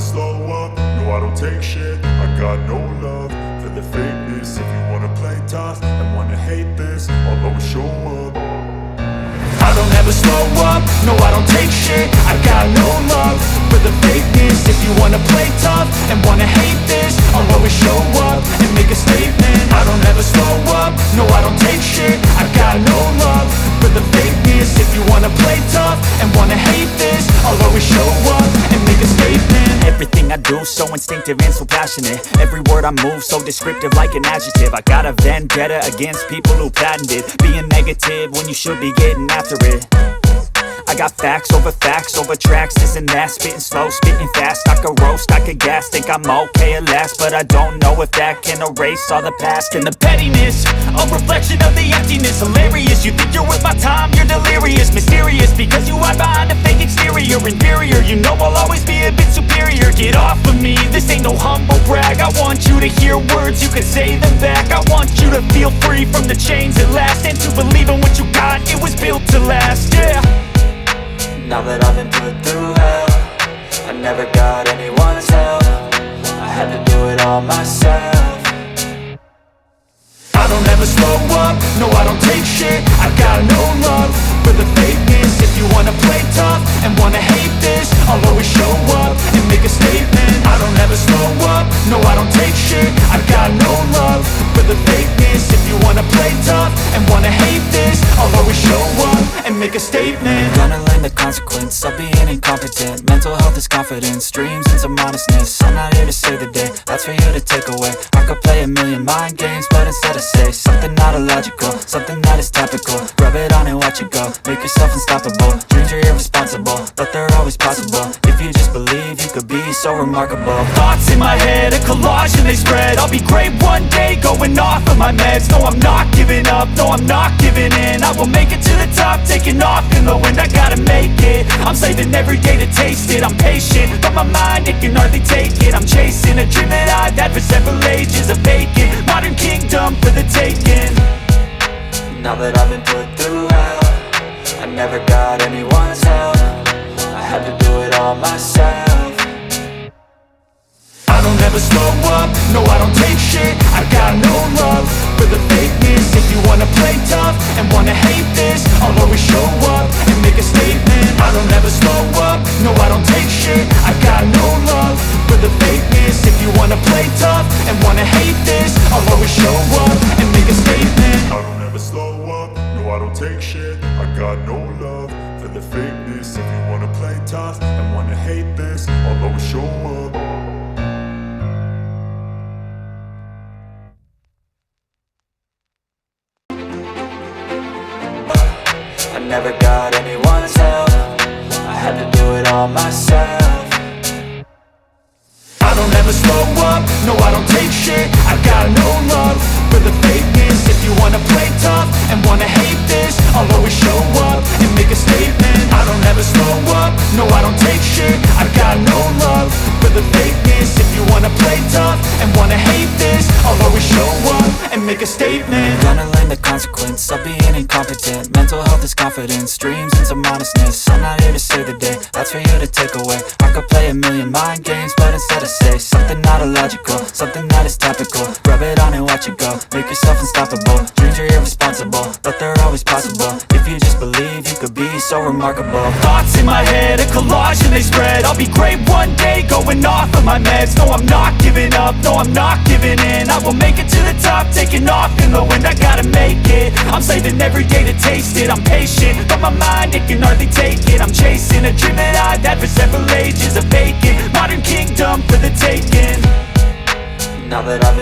slow up, no I don't take shit. I got no love for the fakeness. If you wanna play tough and wanna hate this, I'll always show up. I don't ever slow up, no I don't take shit. I got no love for the fakeness. If you wanna play tough and wanna hate this, I'll always show up and make a statement. I don't ever slow up, no I don't take shit. I got no love for the fakeness. If you wanna play tough and wanna hate this, I'll always show up and make a statement. Everything I do so instinctive and so passionate. Every word I move so descriptive like an adjective. I got a vendetta against people who patented being negative when you should be getting after it. I got facts over tracks, this and that. Spitting slow, spitting fast, I could roast, I could gas. Think I'm okay at last, but I don't know if that can erase all the past. And the pettiness, a reflection of the emptiness. Hilarious, you think you're worth my time, you're delirious. Mysterious, because you hide behind a fake exterior. Inferior, you know I'll always be a bit superior. Get off of me, this ain't no humble brag. I want you to hear words, you can say them back. I want you to feel free from the chains at last, and to believe in what you got, it was built to last, yeah. Now that I've been put through hell, I never got anyone's help. I had to do it all myself. I don't ever slow up, no I don't take shit. I got no love for the fakeness. If you wanna play tough and wanna hate this, I'll always show up and make a statement. I don't ever slow up, no I don't take shit. I got no love for the fakeness. If you wanna play tough and wanna hate this, I'll always show up and make a statement. Gonna learn the consequence of being incompetent. Mental health is confidence, dreams and some honestness. I'm not here to save the day, that's for you to take away. I could play a million mind games, but instead I say something not illogical, something that is topical. Rub it on and watch it go, make yourself unstoppable. Dreams are irresponsible, but they're always possible. If you just believe, you could be so remarkable. Thoughts in my head, a collage and they spread. I'll be great one day, going off of my meds. No, I'm not giving up, no, I'm not giving in. I will make it to the top, taking off in the wind. I gotta make it, I'm saving every day to taste it. I'm patient, but my mind, it can hardly take it. I'm chasing a dream that I've had for several ages. A vacant, modern kingdom for the taking. Now that I've been put through hell, I never got anyone's help. I had to do it all myself. I don't ever slow up, no I don't take shit. I got no love for the fakeness. If you wanna play tough and wanna hate this, I'll always show up and make a statement. I don't ever slow up, no I don't take shit. I got no love for the fakeness. If you wanna play tough and wanna hate this, I'll always show up and make a statement. I don't ever slow up, no I don't take shit. I got no love for the fakeness. If you wanna play tough and wanna hate this, I'll always show up. I never got anyone's help. I had to do it all myself. I don't ever slow up, no I don't take shit. I got no love for the fakeness. If you wanna play tough and wanna hate this, I'll always show up and make a statement. I don't ever slow up, no I don't take shit. I got no love for the fakeness. If you wanna play tough and wanna hate this, I'll always show up and make a statement. Gonna learn the consequence of being incompetent. Mental health is confidence, dreams and some honestness. I'm not here to save the day, that's for you to take away. I could play a million mind games, but instead I say something not illogical, something that is topical. Rub it on and watch it go, make yourself unstoppable. Dreams are irresponsible, but they're always possible. If you just believe, you could be so remarkable. Thoughts in my head, a collage and they spread. I'll be great one day, going off of my meds. No, I'm not giving up, no, I'm not giving in. I will make it to the top, taking off in the wind. I gotta make it, I'm saving every day to taste it. I'm patient, but my mind, it can hardly take it. I'm chasing a dream that I've had for several ages. A vacant, modern kingdom for the taking. Now that I've